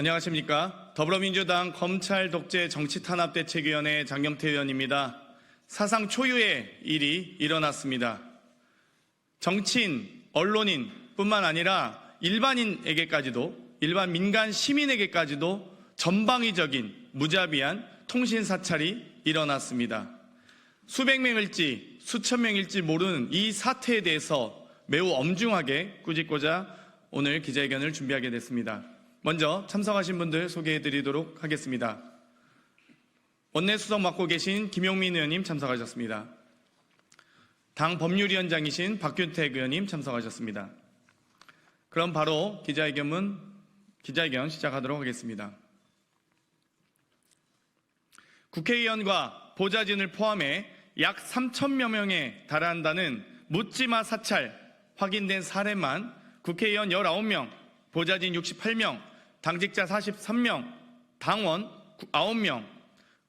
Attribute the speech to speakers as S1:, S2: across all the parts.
S1: 안녕하십니까. 더불어민주당 검찰 독재 정치탄압대책위원회 장경태 의원입니다. 사상 초유의 일이 일어났습니다. 정치인, 언론인 뿐만 아니라 일반인에게까지도, 일반 민간 시민에게까지도 전방위적인 무자비한 통신 사찰이 일어났습니다. 수백 명일지 수천 명일지 모르는 이 사태에 대해서 매우 엄중하게 꾸짖고자 오늘 기자회견을 준비하게 됐습니다. 먼저 참석하신 분들 소개해드리도록 하겠습니다. 원내수석 맡고 계신 김용민 의원님 참석하셨습니다. 당 법률위원장이신 박균택 의원님 참석하셨습니다. 그럼 바로 기자회견 시작하도록 하겠습니다. 국회의원과 보좌진을 포함해 약 3,000여 명에 달한다는 묻지마 사찰 확인된 사례만 국회의원 19명, 보좌진 68명, 당직자 43명, 당원 9명,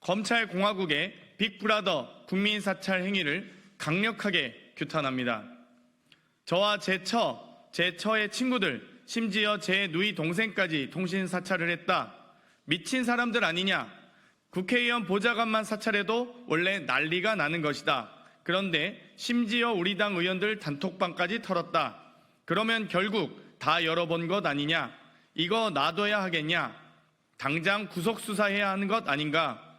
S1: 검찰공화국의 빅브라더 국민사찰 행위를 강력하게 규탄합니다. 저와 제 처의 친구들, 심지어 제 누이 동생까지 통신 사찰을 했다. 미친 사람들 아니냐? 국회의원 보좌관만 사찰해도 원래 난리가 나는 것이다. 그런데 심지어 우리 당 의원들 단톡방까지 털었다. 그러면 결국 다 열어본 것 아니냐? 이거 놔둬야 하겠냐? 당장 구속수사해야 하는 것 아닌가?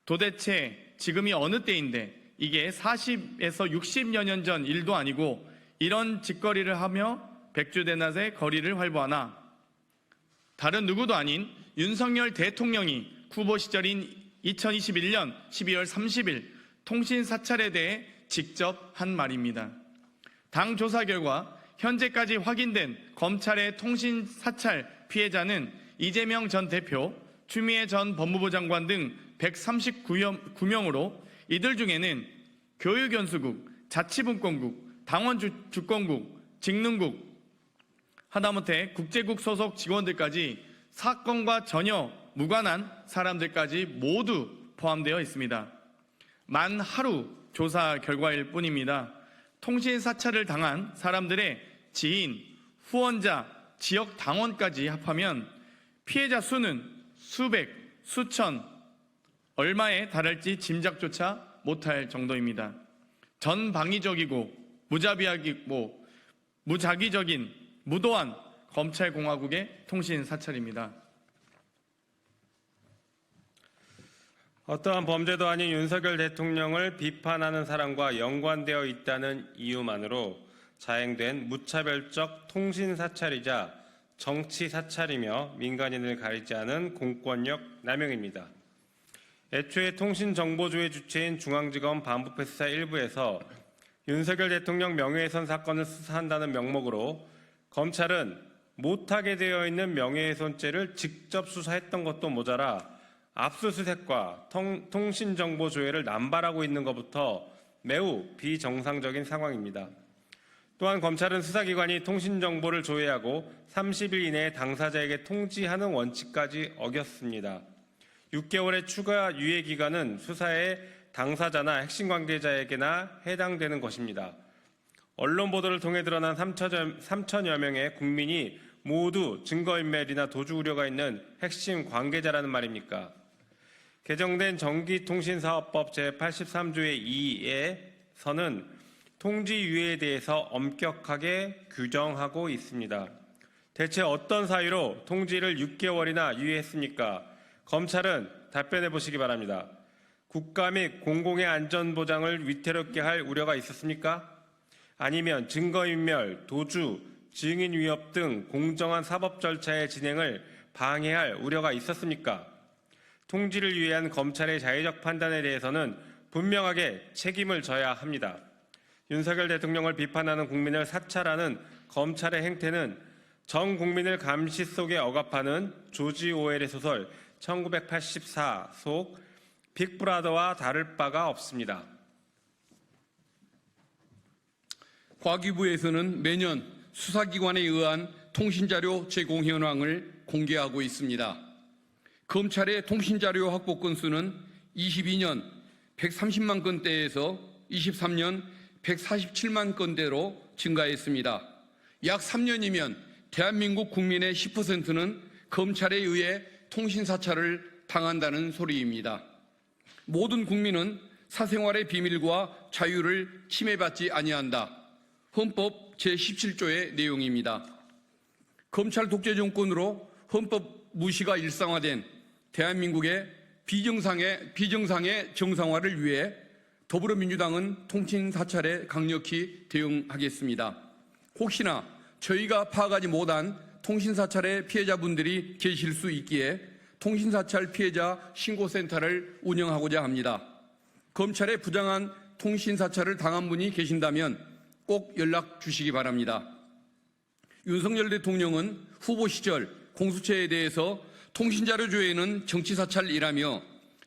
S1: 도대체 지금이 어느 때인데 이게 40에서 60여 년 전 일도 아니고 이런 짓거리를 하며 백주대낮에 거리를 활보하나? 다른 누구도 아닌 윤석열 대통령이 후보 시절인 2021년 12월 30일 통신 사찰에 대해 직접 한 말입니다. 당 조사 결과 현재까지 확인된 검찰의 통신 사찰 피해자는 이재명 전 대표, 추미애 전 법무부 장관 등 139명으로 이들 중에는 교육연수국, 자치분권국, 당원 주권국, 직능국, 하다못해 국제국 소속 직원들까지 사건과 전혀 무관한 사람들까지 모두 포함되어 있습니다. 만 하루 조사 결과일 뿐입니다. 통신 사찰을 당한 사람들의 지인, 후원자, 지역 당원까지 합하면 피해자 수는 수백, 수천, 얼마에 달할지 짐작조차 못할 정도입니다. 전방위적이고 무자기적인 무도한 검찰공화국의 통신 사찰입니다.
S2: 어떠한 범죄도 아닌 윤석열 대통령을 비판하는 사람과 연관되어 있다는 이유만으로 자행된 무차별적 통신 사찰이자 정치 사찰이며 민간인을 가리지 않은 공권력 남용입니다. 애초에 통신정보조회 주체인 중앙지검 반부패 수사 1부에서 윤석열 대통령 명예훼손 사건을 수사한다는 명목으로 검찰은 못하게 되어 있는 명예훼손죄를 직접 수사했던 것도 모자라 압수수색과 통신정보조회를 남발하고 있는 것부터 매우 비정상적인 상황입니다. 또한 검찰은 수사기관이 통신정보를 조회하고 30일 이내에 당사자에게 통지하는 원칙까지 어겼습니다. 6개월의 추가 유예기간은 수사의 당사자나 핵심 관계자에게나 해당되는 것입니다. 언론 보도를 통해 드러난 3천여 명의 국민이 모두 증거인멸이나 도주 우려가 있는 핵심 관계자라는 말입니까? 개정된 전기통신사업법 제83조의 2에서는 통지유예에 대해서 엄격하게 규정하고 있습니다. 대체 어떤 사유로 통지를 6개월이나 유예했습니까? 검찰은 답변해 보시기 바랍니다. 국가 및 공공의 안전보장을 위태롭게 할 우려가 있었습니까? 아니면 증거인멸, 도주, 증인 위협 등 공정한 사법 절차의 진행을 방해할 우려가 있었습니까? 통지를 유예한 검찰의 자의적 판단에 대해서는 분명하게 책임을 져야 합니다. 윤석열 대통령을 비판하는 국민을 사찰하는 검찰의 행태는 전 국민을 감시 속에 억압하는 조지 오웰의 소설 1984 속 빅브라더와 다를 바가 없습니다.
S3: 과기부에서는 매년 수사기관에 의한 통신자료 제공 현황을 공개하고 있습니다. 검찰의 통신자료 확보 건수는 22년 130만 건대에서 23년 147만 건대로 증가했습니다. 약 3년이면 대한민국 국민의 10%는 검찰에 의해 통신사찰을 당한다는 소리입니다. 모든 국민은 사생활의 비밀과 자유를 침해받지 아니한다. 헌법 제17조의 내용입니다. 검찰 독재 정권으로 헌법 무시가 일상화된 대한민국의 비정상의 정상화를 위해 더불어민주당은 통신사찰에 강력히 대응하겠습니다. 혹시나 저희가 파악하지 못한 통신사찰의 피해자분들이 계실 수 있기에 통신사찰 피해자 신고센터를 운영하고자 합니다. 검찰에 부당한 통신사찰을 당한 분이 계신다면 꼭 연락 주시기 바랍니다. 윤석열 대통령은 후보 시절 공수처에 대해서 통신자료조회는 정치사찰이라며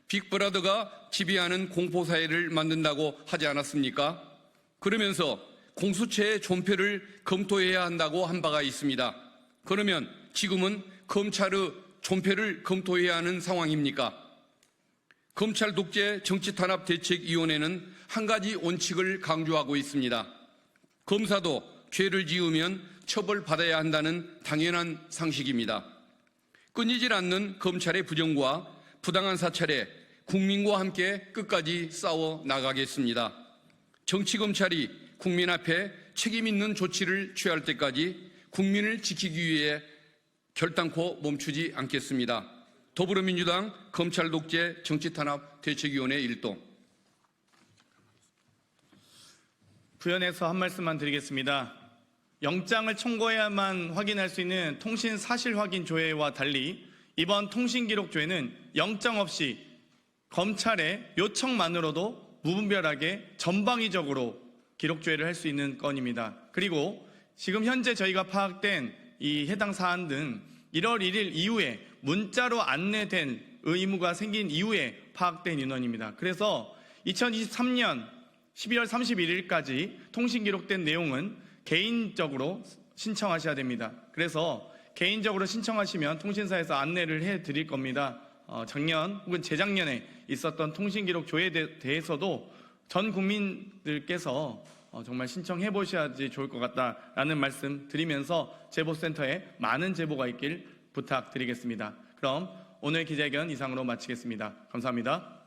S3: 빅브라더가 지배하는 공포사회를 만든다고 하지 않았습니까? 그러면서 공수처의 존폐를 검토해야 한다고 한 바가 있습니다. 그러면 지금은 검찰의 존폐를 검토해야 하는 상황입니까? 검찰 독재 정치탄압대책위원회는 한 가지 원칙을 강조하고 있습니다. 검사도 죄를 지으면 처벌받아야 한다는 당연한 상식입니다. 끊이질 않는 검찰의 부정과 부당한 사찰에 국민과 함께 끝까지 싸워 나가겠습니다. 정치검찰이 국민 앞에 책임 있는 조치를 취할 때까지 국민을 지키기 위해 결단코 멈추지 않겠습니다. 더불어민주당 검찰 독재 정치탄압 대책위원회 일동.
S1: 부연해서 한 말씀만 드리겠습니다. 영장을 청구해야만 확인할 수 있는 통신 사실 확인 조회와 달리 이번 통신기록 조회는 영장 없이 검찰의 요청만으로도 무분별하게 전방위적으로 기록 조회를 할 수 있는 건입니다. 그리고 지금 현재 저희가 파악된 이 해당 사안 등 1월 1일 이후에 문자로 안내된 의무가 생긴 이후에 파악된 인원입니다. 그래서 2023년 12월 31일까지 통신 기록된 내용은 개인적으로 신청하셔야 됩니다. 그래서 개인적으로 신청하시면 통신사에서 안내를 해드릴 겁니다. 작년 혹은 재작년에 있었던 통신기록 조회에 대해서도 전 국민들께서 정말 신청해 보셔야지 좋을 것 같다라는 말씀 드리면서 제보센터에 많은 제보가 있길 부탁드리겠습니다. 그럼 오늘 기자회견 이상으로 마치겠습니다. 감사합니다.